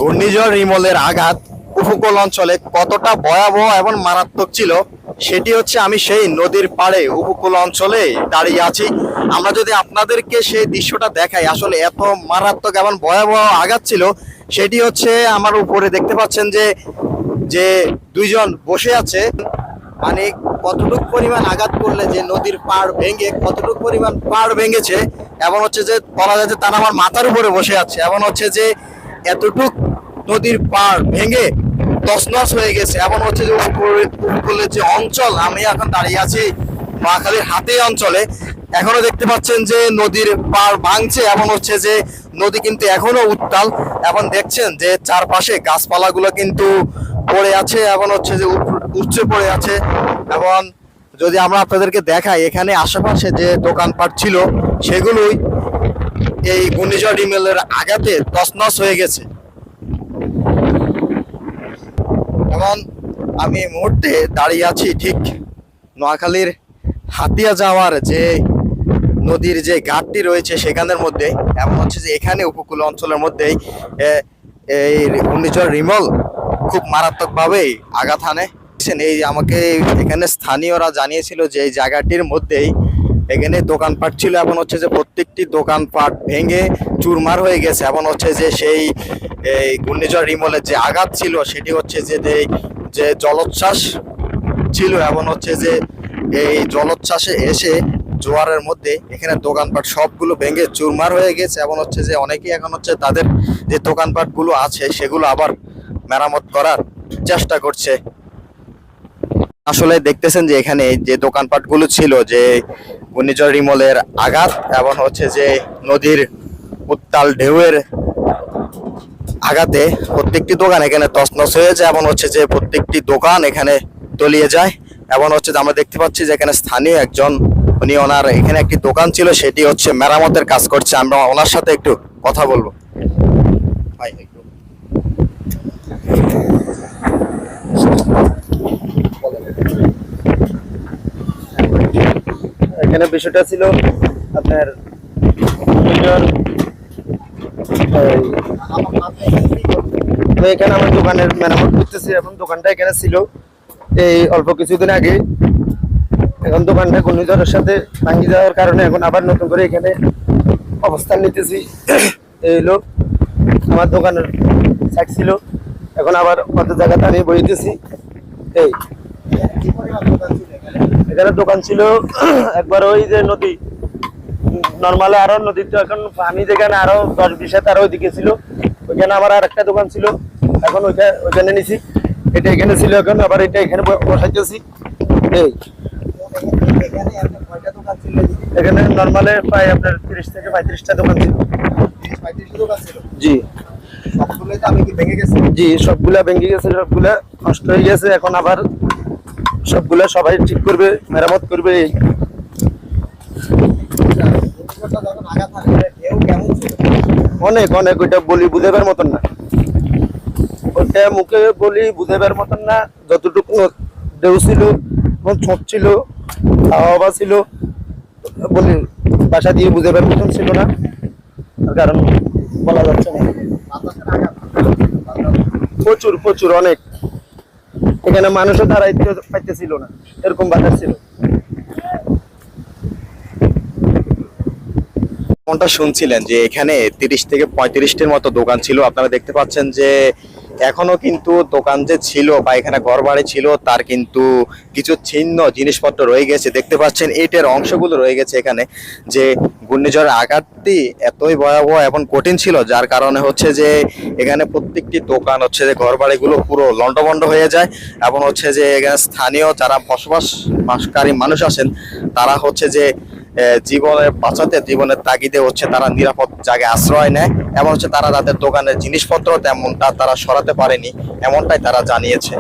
ঘূর্ণিঝড় রিমলের আঘাত উপকূল অঞ্চলে কতটা ভয়াবহ এবং মারাত্মক ছিল সেটি হচ্ছে আমি সেই নদীর পাড়ে উপকূল অঞ্চলে দাঁড়িয়ে আছি। আমরা যদি আপনাদেরকে সেই দৃশ্যটা দেখাই, আসলে এত মারাত্মক এবং ভয়াবহ আঘাত ছিল। সেটি হচ্ছে আমার উপরে দেখতে পাচ্ছেন যে যে দুইজন বসে আছে, মানে কতটুক পরিমাণ আঘাত করলে যে নদীর পাড় ভেঙে কতটুক পরিমাণ পাড় ভেঙেছে, এবং হচ্ছে যে বলা যায় যে তারা আমার মাথার উপরে বসে আছে, এবং হচ্ছে যে এতটুক নদীর পাড় ভেঙে তছনছ হয়ে গেছে। এবং হচ্ছে যে উপকূলের যে অঞ্চল, আমি এখন দাঁড়িয়ে আছি নোয়াখালীর হাতে অঞ্চলে, এখনো দেখতে পাচ্ছেন যে নদীর পাড় ভাঙছে, এবং হচ্ছে যে নদী কিন্তু এখনো উত্তাল, এবং দেখছেন যে চারপাশে গাছপালাগুলো কিন্তু পড়ে আছে, এবং হচ্ছে যে উপচে পড়ে আছে। এবং যদি আমরা আপনাদেরকে দেখাই, এখানে আশেপাশে যে দোকানপাট ছিল সেগুলোই এই ঘূর্ণিঝড় রিমেলের আঘাতে তছনছ হয়ে গেছে। এবং আমি এই মুহূর্তে দাঁড়িয়ে আছি ঠিক নোয়াখালীর হাতিয়া যাওয়ার যে নদীর যে ঘাটটি রয়েছে সেখানের মধ্যে, এবং হচ্ছে যে এখানে উপকূল অঞ্চলের মধ্যেই এই ঘূর্ণিঝড় রিমল খুব মারাত্মকভাবেই আঘাত হানে। এই আমাকে এখানে স্থানীয়রা জানিয়েছিল যে এই জায়গাটির মধ্যেই এখানে দোকানপাট ছিল, এবং হচ্ছে যে প্রত্যেকটি দোকানপাট ভেঙে চুরমার হয়ে গেছে। এবং হচ্ছে যে সেই এই ঘূর্ণিঝড় রিমলের যে আঘাত ছিল সেটি হচ্ছে যে জলোচ্ছ্বাস ছিল, এবং হচ্ছে যে এই জলোচ্ছ্বাসে এসে জোয়ারের মধ্যে এখানে দোকানপাট সবগুলো ভেঙে চুরমার হয়ে গেছে। এবং হচ্ছে যে অনেকেই এখন হচ্ছে তাদের যে দোকানপাটগুলো আছে সেগুলো আবার মেরামত করার চেষ্টা করছে। আসলে দেখতেছেন যে এখানে যে দোকানপাটগুলো ছিল, যে ঘূর্ণিঝড় রিমলের আঘাত এবং হচ্ছে যে নদীর উত্তাল ঢেউয়ের আঘাতে প্রত্যেকটি দোকান এখানে তছনছ হয়ে যায়, এবং হচ্ছে যে প্রত্যেকটি দোকান এখানে তলিয়ে যায়। এবং হচ্ছে যে আমরা দেখতে পাচ্ছি যে এখানে স্থানীয় একজন, ওনার এখানে একটি দোকান ছিল, সেটি হচ্ছে মেরামতের কাজ করছে। আমরা ওনার সাথে একটু কথা বলবো। এখানে বিষয়টা ছিল আপনার এখানে আমার দোকানের মেরামত করতেছি, এখন দোকানটা এখানে ছিল এই অল্প কিছুদিন আগে। এখন দোকানটা ঘূর্ণিঝড়ের সাথে ভাঙি যাওয়ার কারণে এখন আবার নতুন করে এখানে অবস্থান নিতেছি। এই হলো আমার দোকানের সাইড ছিল, এখন আবার কত জায়গাতে আমি বইতেছি। এই এখানে দোকান ছিল একবার ওই যে নদী নর্মালে, আরো নদী তো এখন আমি যেখানে আরো 10-20 হাত আরো ওইদিকে ছিল, ওইখানে আবার আর একটা দোকান ছিল, এখন ওইখানে নিছি। এটা এখানে ছিল, এখন আবার এটা এখানে বসাইতেছি। এই এখানে নর্মালে প্রায় আপনার 30 থেকে 35টা দোকান ছিল। জি জি, সবগুলা ভেঙে গেছে, সবগুলা নষ্ট হয়ে গেছে। এখন আবার সবগুলা সবাই ঠিক করবে, মেরামত করবে। অনেক অনেক, ওইটা বলি বুঝাবার মতন না, ওইটা মুখে বলি বুঝাবার মতন না। যতটুকু ঢেউ ছিল, ছোট ছিল, হাওয়া ছিল, বলি বাসা দিয়ে বুঝাবার মতন ছিল না, কারণ বলা যাচ্ছে না। প্রচুর প্রচুর অনেক, এখানে মানুষও দাঁড়াইতে পাইতেছিল না, এরকম বাজার ছিল। কোনটা শুনছিলেন যে এখানে 30 থেকে 35টির মতো দোকান ছিল। আপনারা দেখতে পাচ্ছেন যে এখনো কিন্তু দোকান যে ছিল বা এখানে ঘর বাড়ি ছিল তার কিন্তু কিছু ছিন্ন জিনিসপত্র রয়ে গেছে। দেখতে পাচ্ছেন ইটের অংশগুলো রয়ে গেছে এখানে। যে ঘূর্ণিঝড়ের আঘাতটি এতই ভয়াবহ এবং কঠিন ছিল, যার কারণে হচ্ছে যে এখানে প্রত্যেকটি দোকান হচ্ছে যে ঘর বাড়িগুলো পুরো লন্ডভন্ড হয়ে যায়। এবং হচ্ছে যে এখানে স্থানীয় যারা বসবাসকারী মানুষ আছেন তারা হচ্ছে যে জীবনের বাঁচাতে, জীবনের তাগিদে হচ্ছে তারা নিরাপদ জায়গায় আশ্রয় নেয়, এবং হচ্ছে তারা তাদের দোকানের জিনিসপত্র তেমনটা তারা সরাতে পারেনি, এমনটাই তারা জানিয়েছে।